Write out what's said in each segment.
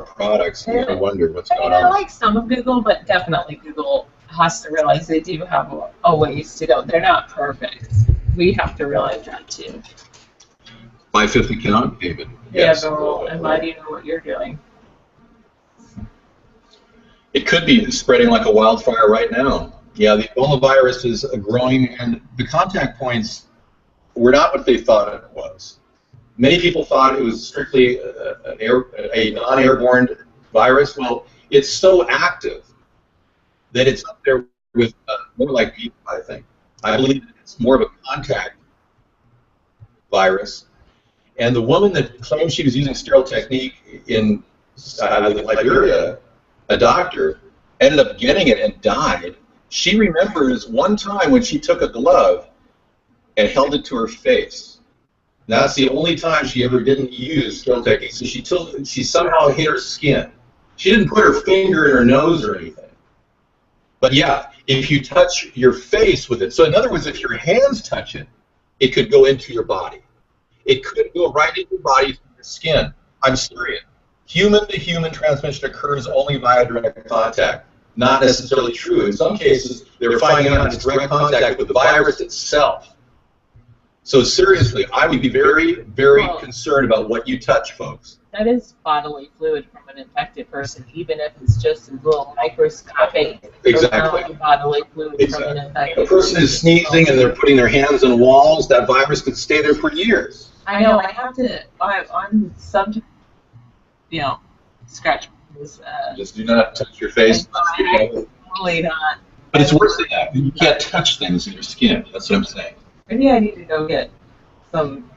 products, and you wonder what's going I on. like some of Google, but definitely Google has to realize they do have a ways to go. They're not perfect. We have to realize that too. 550 count, David. Yeah, Yes. and why do you know what you're doing? It could be spreading like a wildfire right now. Yeah, the Ebola virus is growing, and the contact points were not what they thought it was. Many people thought it was strictly a non-airborne virus. Well, it's so active that it's up there with more like EBOLA, I think. I believe that it's more of a contact virus. And the woman that claimed she was using sterile technique in Liberia, a doctor, ended up getting it and died. She remembers one time when she took a glove and held it to her face. That's the only time she ever didn't use sterile technique. So she somehow hit her skin. She didn't put her finger in her nose or anything. But yeah, if you touch your face with it, so in other words, if your hands touch it, it could go into your body. It could go right into your body through your skin. I'm serious. Human-to-human transmission occurs only via direct contact. Not necessarily true. In some cases, they're finding out it's direct contact with the virus itself. So seriously, I would be very, very concerned about what you touch, folks. That is bodily fluid from an infected person, even if it's just a little microscopic bodily fluid from an infected person. A person is sneezing and they're putting their hands on walls, that virus could stay there for years. I know, I have to, on some, scratch. Just do not touch your face. Totally not. But it's worse than that. You can't touch things in your skin. That's what I'm saying. Maybe I need to go get some,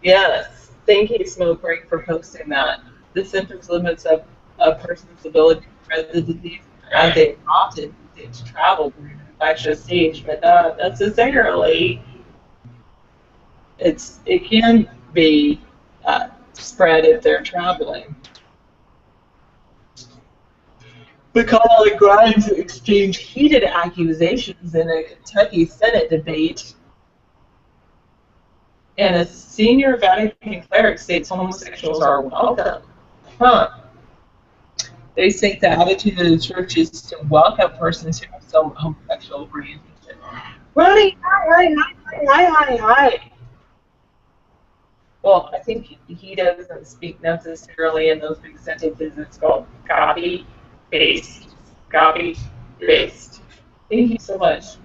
Yes. Thank you, Smoke Break, for posting that. The symptoms limits of a person's ability to spread the disease as they often need to travel during an infectious stage, but not necessarily. It can be spread if they're traveling. McCall and Grimes exchanged heated accusations in a Kentucky Senate debate, and a senior Vatican cleric states homosexuals are welcome. They say the attitude of the church is to welcome persons who have some homosexual orientation. Right, hi. Well, I think he doesn't speak necessarily in those big sentences. It's called copy-paste. Copy-paste. Thank you so much.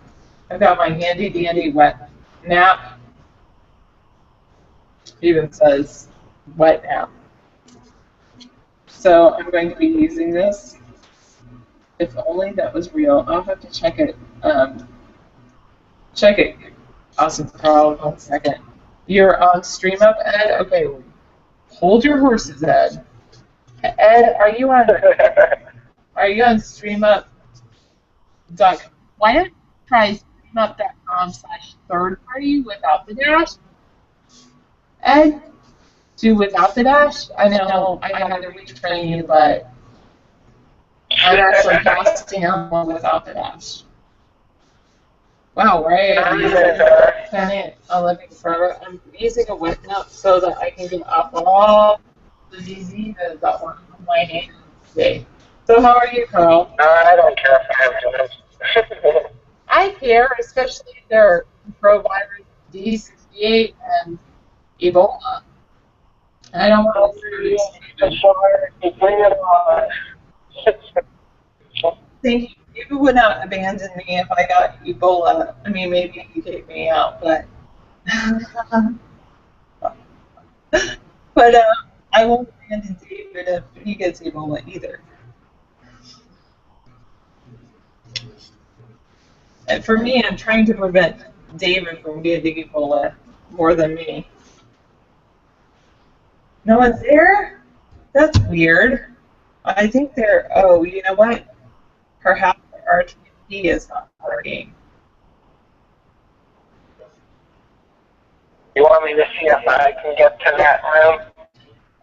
I've got my handy-dandy wet nap. It even says wet nap. So I'm going to be using this. If only that was real. I'll have to check it. Check it. Awesome, Carl. 1 second. You're on StreamUp, Ed? Okay. Hold your horses, Ed. Ed, are you on StreamUp? Why don't you try StreamUp.com/third-party without the dash? Ed, do without the dash? I know I had to retrain you, but I'm actually casting out one without the dash. Wow, right? I'm living forever. I'm using a wet note so that I can get off all the diseases that were on my hands today. So how are you, Carl? I don't care if I have germs. I care, especially if they're provirus D68 and Ebola. I don't want to see Thank you. You would not abandon me if I got Ebola. I mean, maybe you take me out, but I won't abandon David if he gets Ebola either. And for me, I'm trying to prevent David from getting Ebola more than me. No one's there? That's weird. I think they're, you know what? Perhaps RTP is not working. You want me to see if I can get to that room?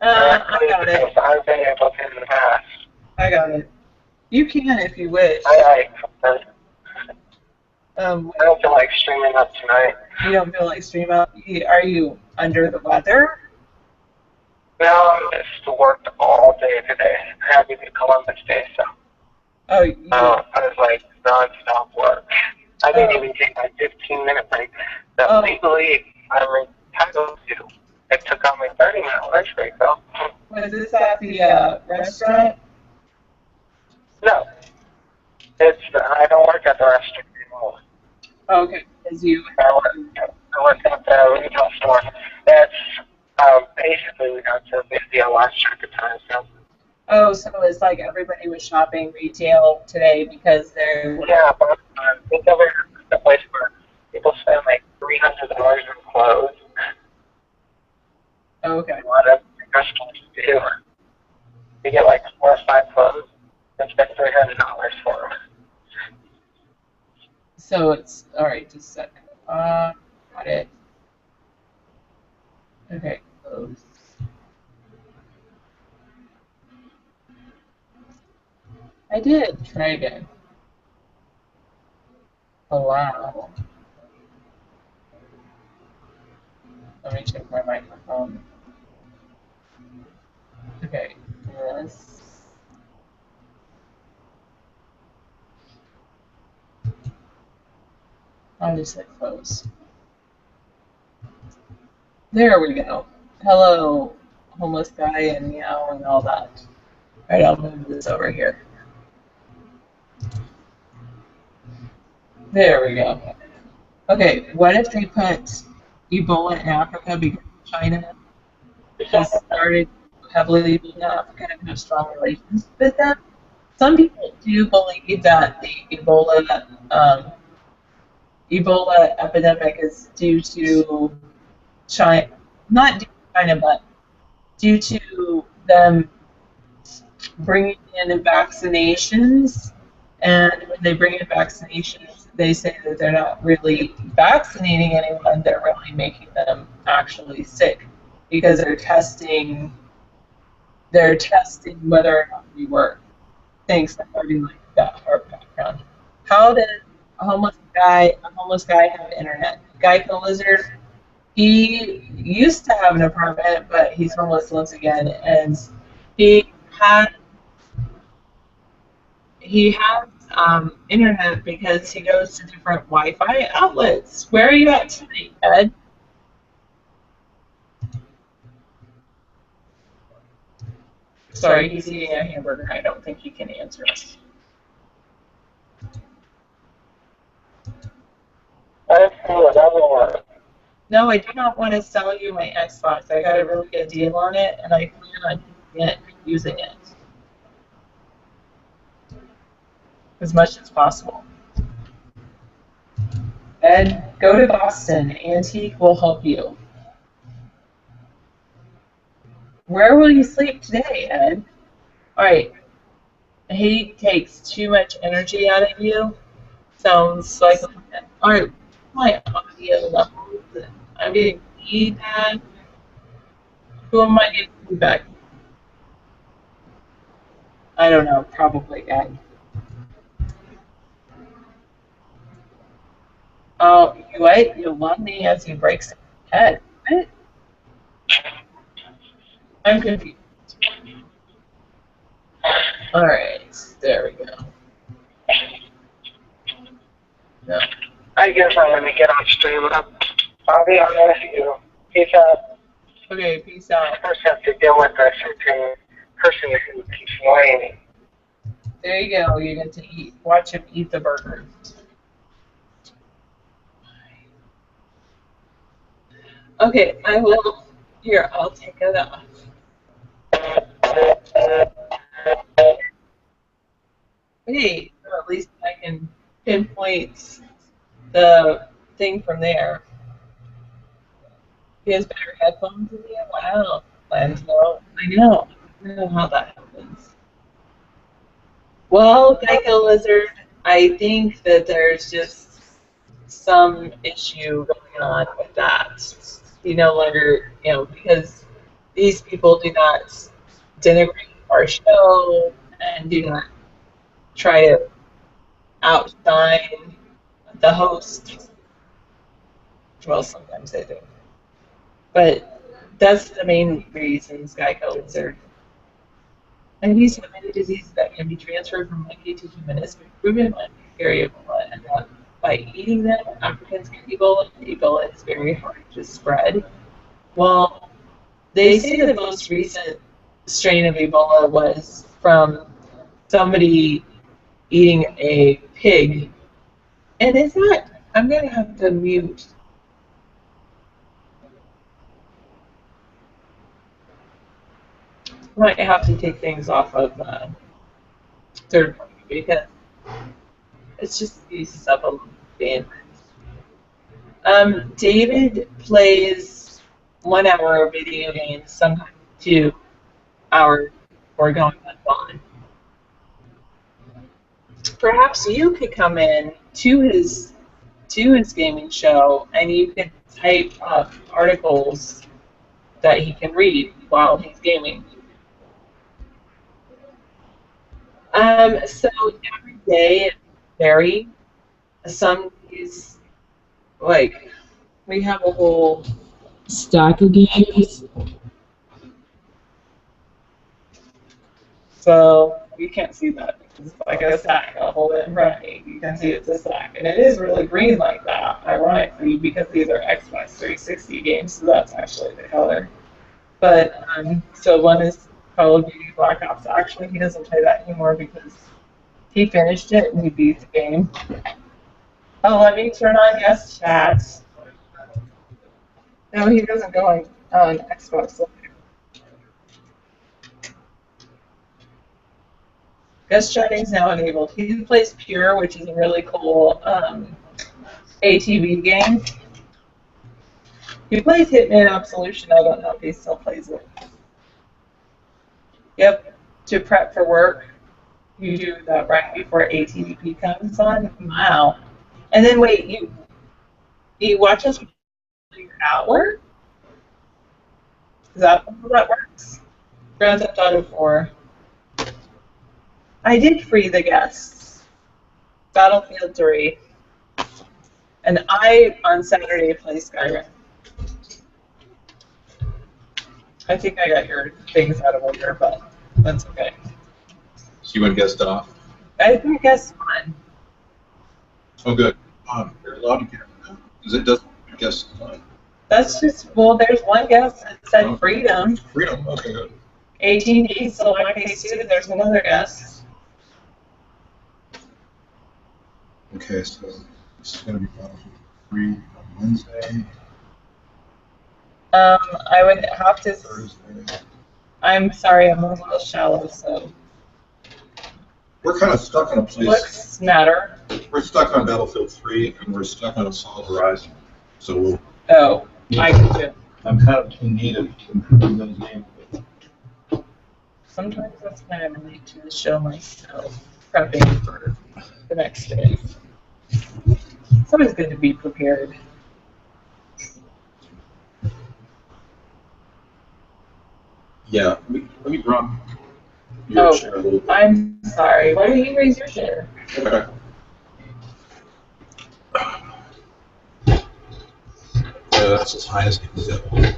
I got it. I've been able to in the past. I got it. You can if you wish. I don't feel like streaming up tonight. You don't feel like stream up? Are you under the weather? No, I just worked all day today. Happy to Columbus Day, so Oh, you, I was like non-stop work. I didn't even take my 15-minute break that legally I'm entitled to. I took out my 30-minute lunch break, though. was this at the restaurant? No, I don't work at the restaurant anymore. Okay, because you. I work at the retail store. That's basically we got so busy I lost track of time. So Oh, so it's like everybody was shopping retail today because they're. yeah, but think of it as a place where people spend like $300 on clothes. Okay. A lot of customers do. You get like 4 or 5 clothes and spend $300 for them. So it's all right. Just a second. Got it. Okay. Close. I did. Try again. Allow. Let me check my microphone. Okay. Yes. I'll just hit close. There we go. Hello, homeless guy and meow and all that. All right, I'll move this over here. There we go. Okay, what if they put Ebola in Africa because China has started heavily in Africa and have strong relations with them? Some people do believe that the Ebola epidemic is due to China, not due to China, but due to them bringing in vaccinations. And when they bring in vaccinations, they say that they're not really vaccinating anyone, they're really making them actually sick because they're testing whether or not we work. Thanks, I already like that hard background. How does a homeless guy have internet? Geico Lizard, he used to have an apartment, but he's homeless once again, and he has internet because he goes to different Wi-Fi outlets. Where are you at tonight, Ed? Sorry, he's eating a hamburger. I don't think he can answer us. That's cool. Another one. No, I do not want to sell you my Xbox. I got a really good deal on it, and I plan on using it as much as possible. Ed, go to Boston. Antique will help you. Where will you sleep today, Ed? All right. He takes too much energy out of you. Sounds like. All right. My audio levels. I'm getting feedback. Who am I getting feedback? I don't know. Probably Ed. Oh, you what? You love me as you break someone's head. What? I'm confused. All right. There we go. No. I guess I'm going to get on stream up. I'll be honest with you. Peace out. Okay, peace out. I first have to deal with a certain person who keeps whining. There you go. You get to eat. Watch him eat the burger. Okay, I will. Here, I'll take it off. Hey, well, at least I can pinpoint the thing from there. He has better headphones than you? Wow. Landfill. I know. I know how that happens. Well, Geico Lizard, I think that there's just some issue going on with that. You no longer, because these people do not denigrate our show and do not try to outshine the host. Well, sometimes they do. But that's the main reason skyco lizard. And these have many diseases that can be transferred from monkey to human. It's been proven by Ebola, and that by eating them, Africans get Ebola. Ebola is very hard to spread. Well, they say the most recent strain of Ebola was from somebody eating a pig. And is that, I'm going to have to mute. Might have to take things off of third party because it's just these of them being. David plays 1 hour of video games, sometimes 2 hours before going on. Perhaps you could come in to his gaming show and you could type up articles that he can read while he's gaming. So every day it varies. Some days, like, we have a whole stack of games. So you can't see that. It's like a stack. I'll hold it in front of me. You can see it's a stack. And it is really green like that, ironically, because these are Xbox 360 games, so that's actually the color. But, so one is Call of Duty Black Ops. Actually, he doesn't play that anymore because he finished it and he beat the game. Oh, let me turn on guest chat. No, he doesn't go on Xbox Live. Guest chatting is now enabled. He plays Pure, which is a really cool ATV game. He plays Hitman Absolution. I don't know if he still plays it. Yep, to prep for work, you do that right before ATVP comes on. Wow. And then wait, you watch us when you're at work? Is that how that works? Grand Theft Auto 4. I did free the guests. Battlefield 3. And I, on Saturday, play Skyrim. I think I got your things out of order, but that's okay. So you went guest off? I think guest on. Oh, good. You're allowed to get it. Because it doesn't guest on. That's just, well, there's one guest that said freedom. Freedom, okay, good. 18 days, so like I said, there's another guest. Okay, so this is going to be Battlefield 3 on Wednesday. I would have to. Thursday. I'm sorry, I'm a little shallow, so. We're kind of stuck in a place. What's matter? We're stuck on Battlefield 3, and we're stuck on Assault Horizon. So we'll. Oh, I get you. I'm kind of in need of improving those games. Sometimes that's why I'm late to the show myself, prepping for the next day. It's always good to be prepared. Yeah, let me drop your chair a little bit. I'm sorry. Why don't you raise your chair? Okay. That's as high as it can go.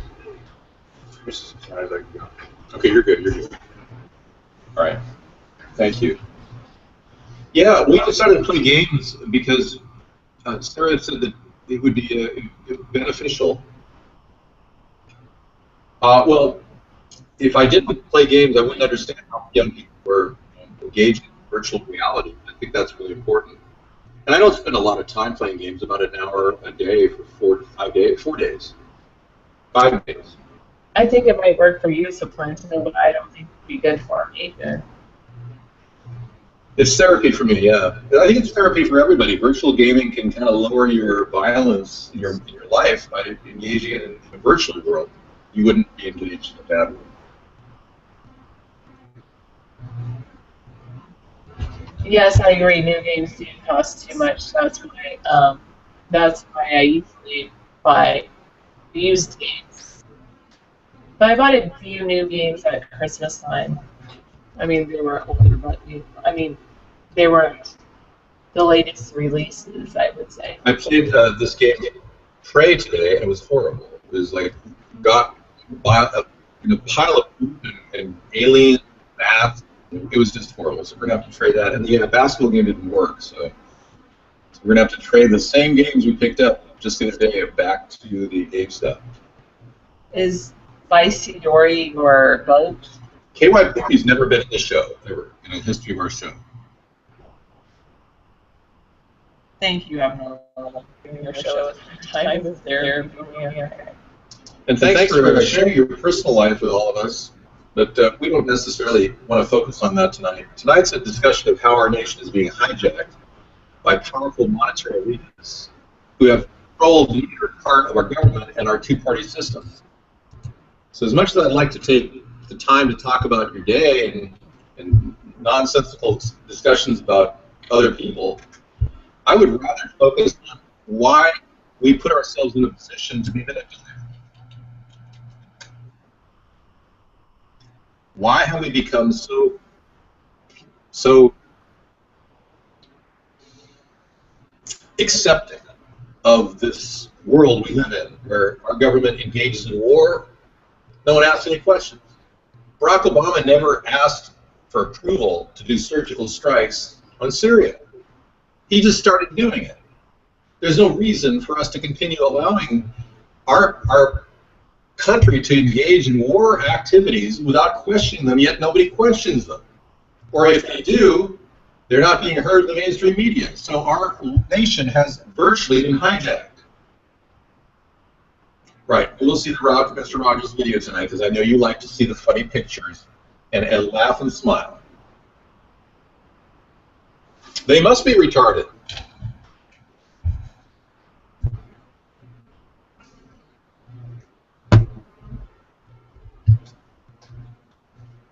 This is as high as I can go. Okay, you're good. You're good. All right. Thank you. Yeah, we decided to play games because Sarah said that it would be beneficial. Well, if I didn't play games, I wouldn't understand how young people were engaged in virtual reality. I think that's really important. And I don't spend a lot of time playing games, about an hour a day for 4 days. 5 days. I think it might work for you, Supplanter, but I don't think it would be good for me either. It's therapy for me, yeah. I think it's therapy for everybody. Virtual gaming can kind of lower your violence in your life by engaging in a virtual world. You wouldn't be engaged in a bad one. Yes, I agree. New games do cost too much. That's why I usually buy used games. But I bought a few new games at Christmas time. I mean, they were older, but they weren't the latest releases, I would say. I played this game, Prey, today, and it was horrible. It was like got a pile of poop and alien bath. It was just horrible. So we're gonna have to trade that. And the basketball game didn't work, so we're gonna have to trade the same games we picked up just the other day back to the game stuff. Is Vice Dory your boat? KY Poopy's never been in the show ever in the history of our show. Thank you, Abnormal. Your show is time is there. And thanks for sharing your personal life with all of us. But we don't necessarily want to focus on that tonight. Tonight's a discussion of how our nation is being hijacked by powerful monetary elites who have controlled neither part of our government and our two-party system. So as much as I'd like to take the time to talk about your day and nonsensical discussions about other people, I would rather focus on why we put ourselves in a position to be manipulated. Why have we become so accepting of this world we live in, where our government engages in war? No one asks any questions. Barack Obama never asked for approval to do surgical strikes on Syria. He just started doing it. There's no reason for us to continue allowing our country to engage in war activities without questioning them, yet nobody questions them. Or if they do, they're not being heard in the mainstream media. So our nation has virtually been hijacked. Right, we'll see Mr. Rogers' video tonight because I know you like to see the funny pictures and laugh and smile. They must be retarded.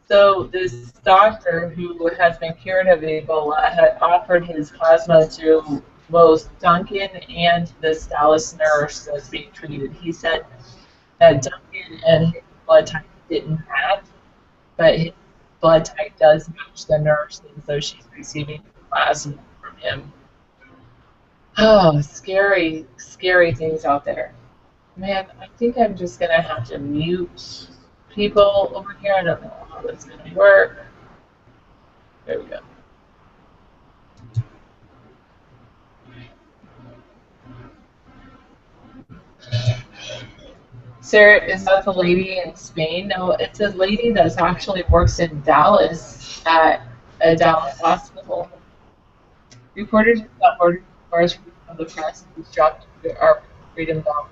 So this doctor who has been cured of Ebola had offered his plasma to both Duncan and this Dallas nurse that's being treated. He said that Duncan and his blood type didn't match, but his blood type does match the nurse, and so she's receiving plasma from him. Oh, scary, scary things out there. Man, I think I'm just going to have to mute people over here. I don't know how that's going to work. There we go. Sarah, is that the lady in Spain? No, it's a lady that actually works in Dallas at a Dallas hospital. Reporters that ordered bars of the press who dropped our freedom down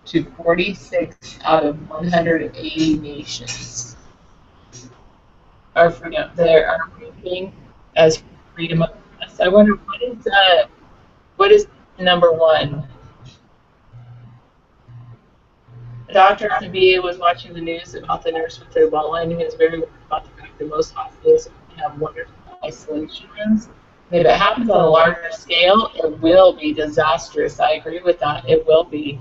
to 46 out of 180 nations. Our freedom, they are ranking as freedom of press. I wonder what is number one? Dr. Nabi was watching the news about the nurse with Ebola, and he was very worried about the fact that most hospitals have wonderful isolation rooms. And if it happens on a larger scale, it will be disastrous. I agree with that. It will be.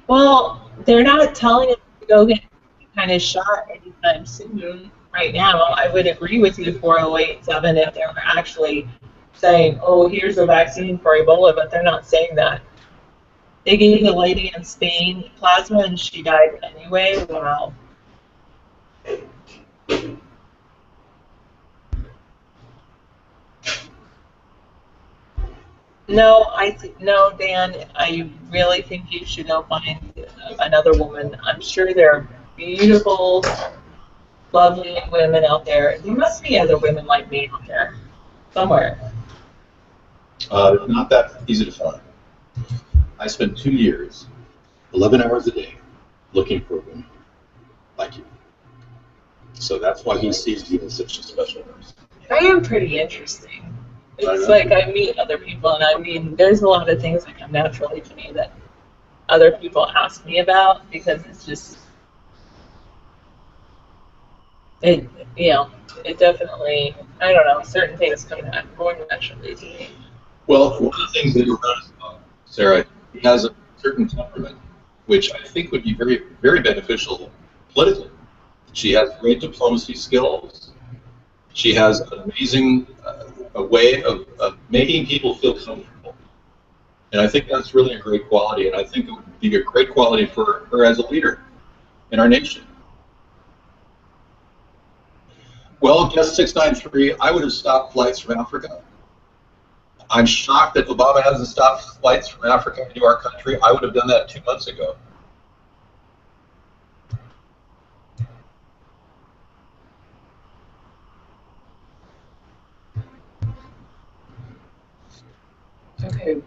Well, they're not telling us to go get kind of shot anytime soon right now. I would agree with you, 4087, if they were actually saying, oh, here's a vaccine for Ebola, but they're not saying that. They gave the lady in Spain plasma and she died anyway. Wow. No, Dan, I really think you should go find another woman. I'm sure there are beautiful, lovely women out there. There must be other women like me out there somewhere. Not that easy to find. I spent 2 years, 11 hours a day, looking for a woman like you. So that's why he sees you as such a special person. I am pretty interesting. It's like I meet other people, and I mean, there's a lot of things that come naturally to me that other people ask me about because it's just, it definitely, I don't know, certain things come more naturally to me. Well, one of the things that you'll notice about Sarah, he has a certain temperament, which I think would be very, very beneficial politically. She has great diplomacy skills. She has an amazing a way of making people feel comfortable. And I think that's really a great quality, and I think it would be a great quality for her as a leader in our nation. Well, guest 693, I would have stopped flights from Africa. I'm shocked that Obama hasn't stopped flights from Africa into our country. I would have done that 2 months ago. Okay.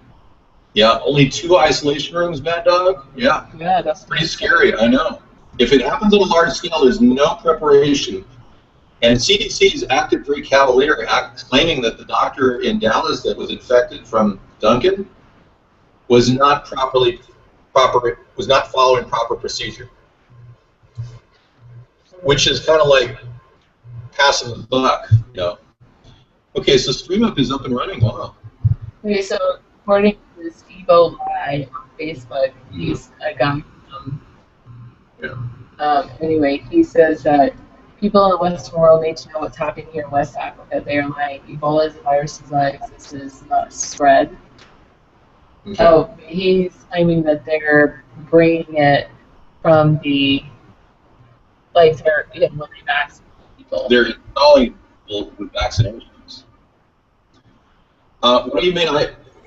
Yeah, only 2 isolation rooms, Mad Dog? Yeah. Yeah, that's Pretty scary, I know. If it happens on a large scale, there's no preparation. And CDC has acted very cavalier, claiming that the doctor in Dallas that was infected from Duncan was not following proper procedure, which is kind of like passing the buck, you know. Okay, so StreamUp is up and running. Wow. Okay, so according to this EBOLA guy on Facebook, he's a guy anyway, he says that people in the Western world need to know what's happening here in West Africa. They are like, Ebola is a virus does not exist, it is not spread. Okay. Oh, he's claiming that they're bringing it from the, like, they're, when they vaccinate people. They're installing people with vaccinations. What do you mean,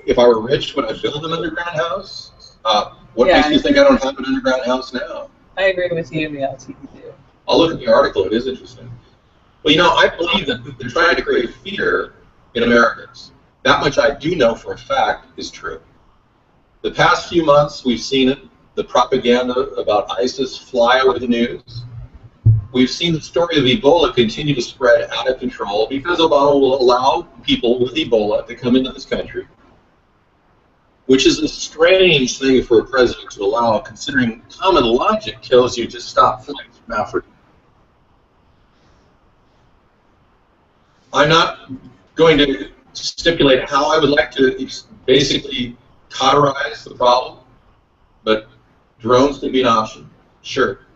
if I were rich, would I build an underground house? What makes you think I don't have an underground house now? I agree with you, yeah, you do. I'll look at the article, it is interesting. Well, you know, I believe that they're trying to create fear in Americans. That much I do know for a fact is true. The past few months, we've seen it, the propaganda about ISIS fly over the news. We've seen the story of Ebola continue to spread out of control because Obama will allow people with Ebola to come into this country, which is a strange thing for a president to allow, considering common logic tells you to stop flights from Africa. I'm not going to stipulate how I would like to basically cauterize the problem, but drones could be an option, sure.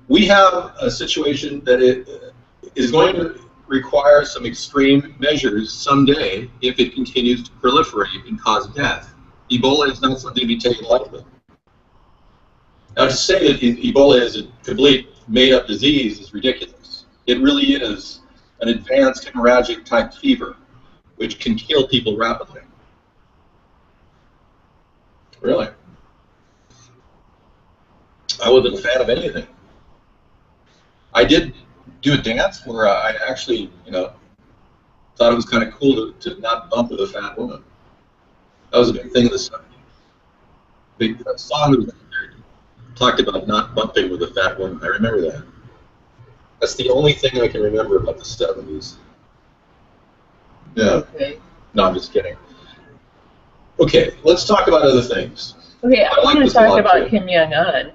We have a situation that it is going to require some extreme measures someday if it continues to proliferate and cause death. Ebola is not something to be taken lightly. Now, to say that Ebola is a complete made-up disease is ridiculous. It really is an advanced hemorrhagic type fever, which can kill people rapidly. Really. I wasn't a fan of anything. I did do a dance where I actually, thought it was kind of cool to not bump with a fat woman. That was a big thing in the 70s. Big song that was talked about not bumping with a fat woman. I remember that. That's the only thing I can remember about the 70s. Yeah. Okay. No, I'm just kidding. Okay, let's talk about other things. Okay, I want to talk about Kim Jong-un.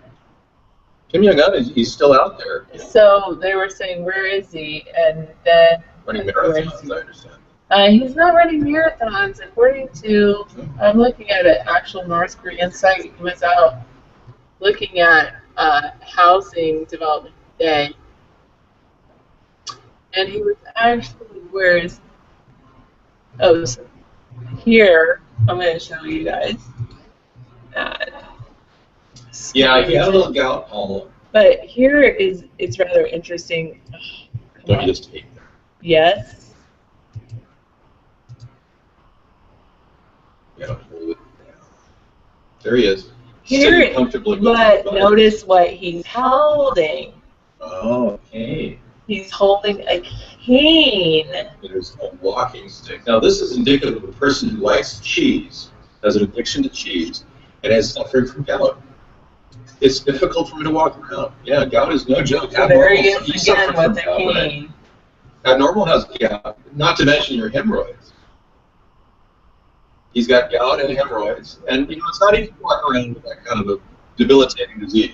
Kim Jong-un, he's still out there. So they were saying, where is he? And then... Running marathons, I understand. He's not running marathons. According to... I'm looking at an actual North Korean site. He was out looking at housing development today. And he was actually... Where's... Oh, so here... I'm going to show you guys. Yeah, he had a little gout, Paul. But here it's rather interesting. Don't you just hate that? Yes. Yeah, hold it down. There he is. Here, but notice what he's holding. Oh, okay. He's holding a cane. There's a walking stick. Now, this is indicative of a person who likes cheese, has an addiction to cheese, and has suffered from gout. It's difficult for me to walk around. Yeah, gout is no joke. So there he is again with the cane. Abnormal has gout, not to mention your hemorrhoids. He's got gout and hemorrhoids, and it's not easy to walk around with that kind of a debilitating disease.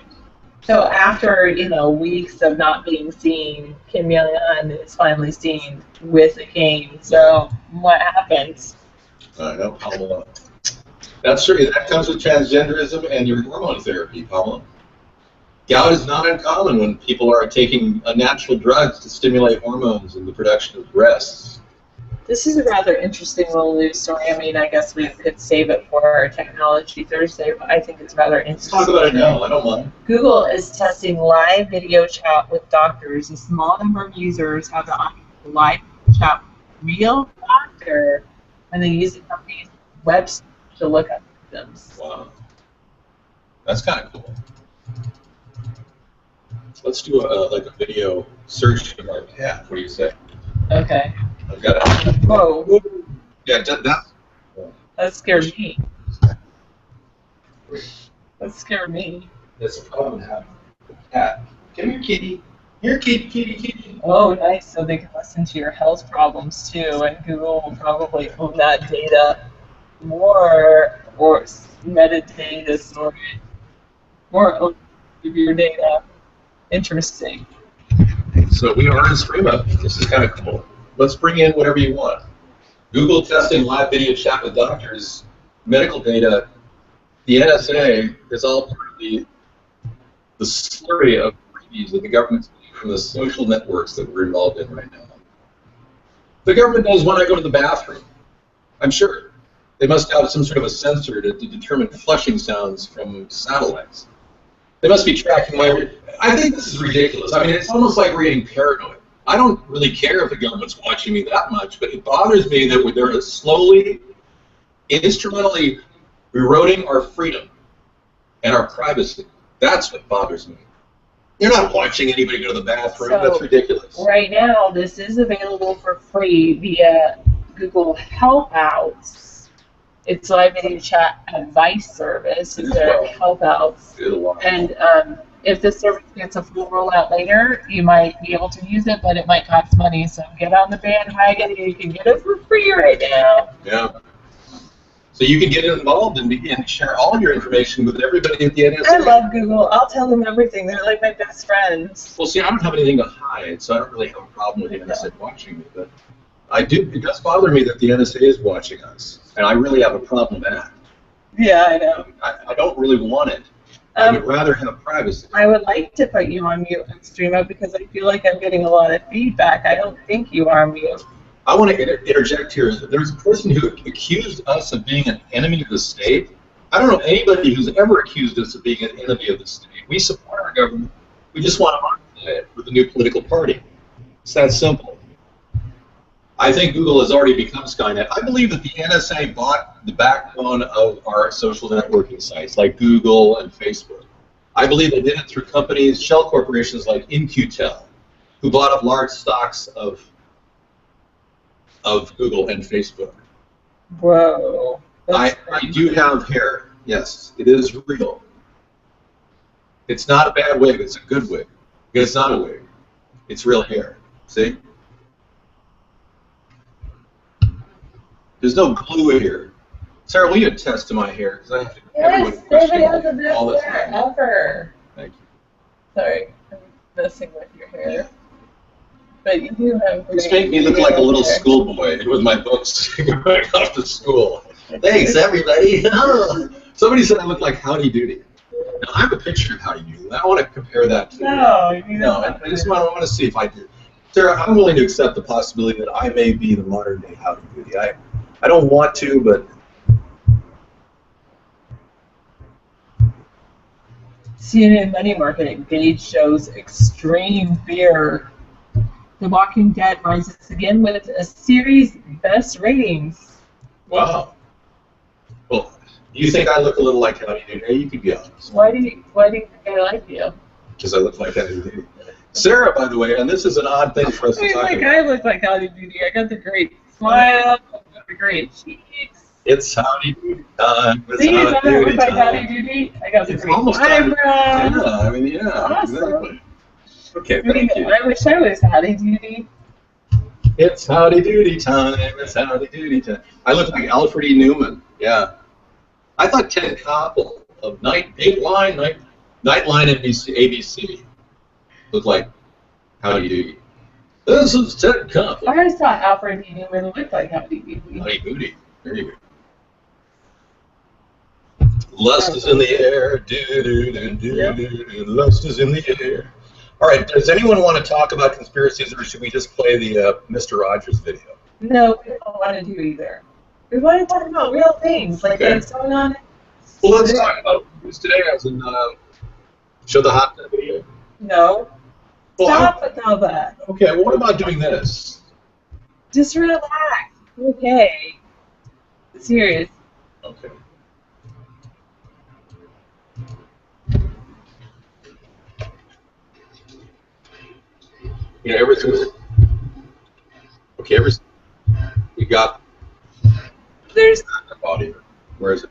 So after, weeks of not being seen, Kim Jong-un is finally seen with a cane. So what happens? I know, Pamela. That's true. That comes with transgenderism and your hormone therapy, Pamela. Gout is not uncommon when people are taking natural drugs to stimulate hormones and the production of breasts. This is a rather interesting little news story. I mean, I guess we could save it for our Technology Thursday, but I think it's rather interesting. Let's talk about it now. I don't mind. Google is testing live video chat with doctors. A small number of users have the option to live chat with a real doctor when they use the company's website to look up symptoms. Wow. That's kind of cool. Let's do like a video search of our cat. What do you say? Okay. I've got it. Whoa. Yeah, That scared me. That scared me. that's a problem having a cat. Come here, kitty. Here, kitty, kitty, kitty. Oh, nice. So they can listen to your health problems too, and Google will probably own that data more, or metadata storage, more ownership of your data. Interesting. So we are in StreamUp. This is kind of cool. Let's bring in whatever you want. Google testing live video chat with doctors, medical data. The NSA is all part of the slurry of freebies that the government's getting from the social networks that we're involved in right now. The government knows when I go to the bathroom. I'm sure. They must have some sort of a sensor to determine flushing sounds from satellites. They must be tracking my... I think this is ridiculous. I mean, it's almost like we're getting paranoid. I don't really care if the government's watching me that much, but it bothers me that they're slowly, instrumentally eroding our freedom and our privacy. That's what bothers me. You're not watching anybody go to the bathroom. So, that's ridiculous. Right now, this is available for free via Google Helpouts. It's live video chat advice service. It's their Helpouts. And if the service gets a full rollout later, you might be able to use it, but it might cost money. So get on the bandwagon, and you can get it for free right now. Yeah. So you can get involved and share all your information with everybody at the NSA. I love Google. I'll tell them everything. They're like my best friends. Well, see, I don't have anything to hide, so I don't really have a problem with the NSA watching me. But I do. It does bother me that the NSA is watching us, and I really have a problem with that. Yeah, I know. I don't really want it. I would rather have privacy. I would like to put you on mute on StreamUp because I feel like I'm getting a lot of feedback. I don't think you are on mute. I want to interject here. There's a person who accused us of being an enemy of the state. I don't know anybody who's ever accused us of being an enemy of the state. We support our government. We just want to modify it with a new political party. It's that simple. I think Google has already become Skynet. I believe that the NSA bought the backbone of our social networking sites like Google and Facebook. I believe they did it through companies, shell corporations like In-Q-Tel, who bought up large stocks of Google and Facebook. Whoa. I do have hair. Yes, it is real. It's not a bad wig. It's a good wig. It's not a wig. It's real hair. See? There's no glue here. Sarah, will you attest to my hair? Because I have to. Yes, everybody has the best hair ever. Thank you. Sorry, I'm messing with your hair. But you do have. Just make me look like a little schoolboy with my books going off to school. Thanks, everybody. Somebody said I look like Howdy Doody. Now, I have a picture of Howdy Doody. I want to compare that to. No, I just want to see if I do. Sarah, I'm willing to accept the possibility that I may be the modern day Howdy Doody. I don't want to, but. CNN Money Market Gauge shows extreme fear. The Walking Dead rises again with a series best ratings. Wow. Well, you think I look a little like Howdy Doody? Hey, you could be honest. Why do you think I like you? Because I look like Howdy Doody. Sarah, by the way, and this is an odd thing for us to talk about. I look like Howdy Doody. I got the great smile, the great cheeks. It's Howdy Doody time. See, is that I look like Howdy Doody? I got the great eyebrows. Yeah, I mean, yeah, awesome. Exactly. Okay, thank you. I wish I was Howdy Doody. It's Howdy Doody time. It's Howdy Doody time. I look like Alfred E. Newman. Yeah. I thought Ted Koppel of Nightline ABC looked like Howdy Doody. This is Ted Koppel. I always thought Alfred E. Newman looked like Howdy Doody. Howdy Doody. There you go. Lust is in the air. Do. Lust is in the air. All right, does anyone want to talk about conspiracies, or should we just play the Mr. Rogers video? No, we don't want to do either. We want to talk about real things, like Okay. what's going on. Well, let's talk about news today. I was in show the hot tub video. No. Well, Stop with all that. okay, well, what about doing this? Just relax. Okay. Serious. Okay. You know, ever since, okay, we got There's the body. Where is it?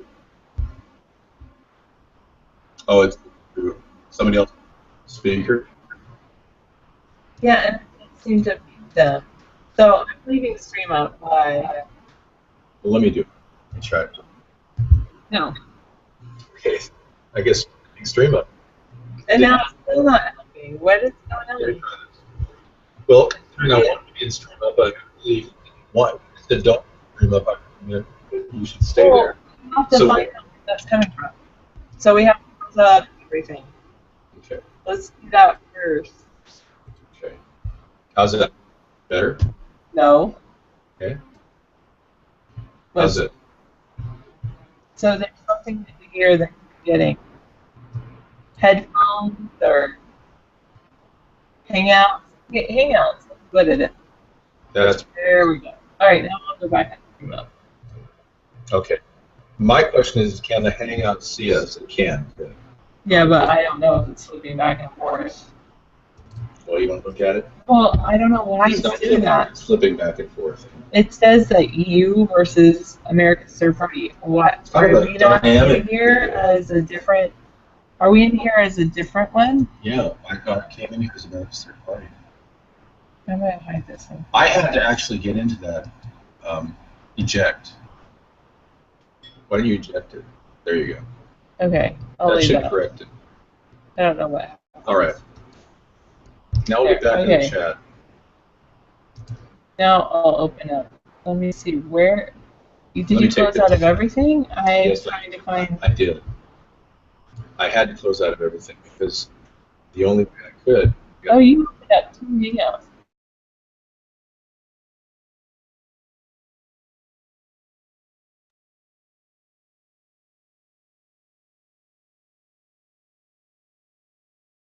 Oh, it's somebody else speaker. yeah, and it seems to be them. So I'm leaving stream out. Why? Well, let me do it. Let me try it. No. Okay. I guess stream up. And now it's still not helping. What is going on? Well, I want to be in stream up. I really want to don't stream up. You should stay there. We have to So- find out where that's coming from. So we have to close up everything. Okay. Let's do that first. Okay. How's that? Better? No. Okay. How's it? So there's something here that you're getting. Headphones or Hangouts. Yeah, Hangouts. Let's put it in. That's There we go. All right, now I'll go back and stream up. okay. My question is, can the Hangout see us? It can. Yeah, but I don't know if it's flipping back and forth. Well, you want to look at it? Well, I don't know why it's not doing that. It's flipping back and forth. It says that EU versus America's third party. What? Kind Are of a we not in dynamic here video. as a different? Are we in here as a different one? Yeah, I thought it came in here as America's third party. I'm gonna hide this one. I had to actually get into that eject. Why don't you eject it? There you go. Okay, I'll That leave should that. correct it. I don't know what happened. All right. Now we'll get back in the Okay. chat. Now I'll open up. Let me see where. Did Let me you take close the- out of everything? I'm Yes, trying to find. I did. I had to close out of everything because the only way I could. Oh, you opened up 2 Hangouts.